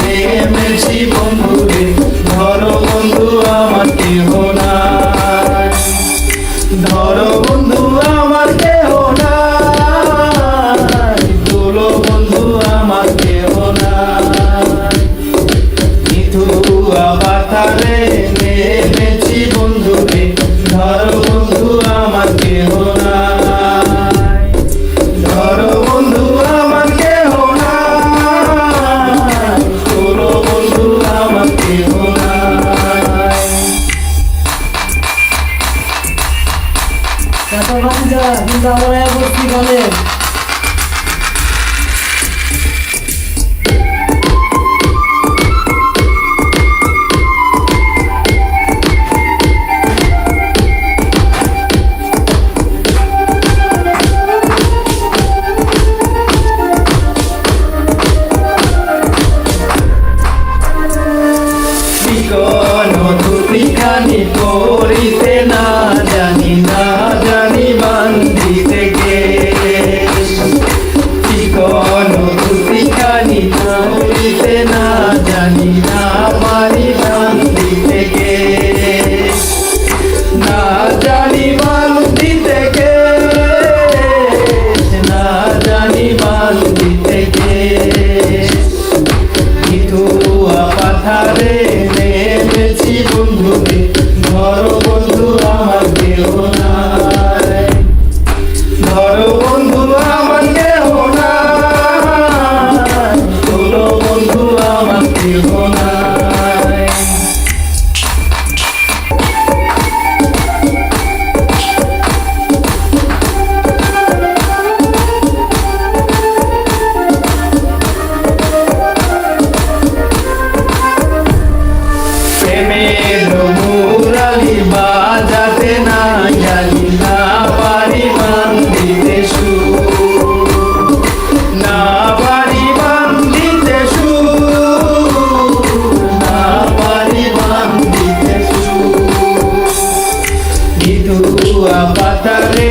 নেমেছি বন্ধু রে, ধরো বন্ধু আমার কেহ নাই, ধরো বন্ধু আমার কেহ নাই, তোলো বন্ধু আমার কেহ নাই। মিথুয়া পাথারে নেমেছি বন্ধু রে, ধরো বন্ধু আমার কেহ নাই, ধরো বন্ধু আমার কেহ নাই, তোলো বন্ধু আমার কেহ নাই। চাচা ভাতিজা কিন্তু আমরা বসছি গানে। নদুটিখানি পড়িতে না জানি, না জানি বান্ধিতে কে, নদুটিখানি পড়িতে না জানি, না পারি বান্ধিতে কে, না জানি বান্ধিতে কে, না জানি বান্ধিতে কে। মিথুয়া পাথারে নেমেছি বন্ধু রে, ধরো বন্ধু আমার কেহ নাই, ধরো বন্ধু আমার কেহ নাই, তোলো বন্ধু আমার কেহ নাই। প্রেমের মুরালি বাজাতে না জানি, না পারি বান্ধিতে সুর, না পারি বান্ধিতে সুর, না পারি বান্ধিতে সুর। মিথুয়া পাথারে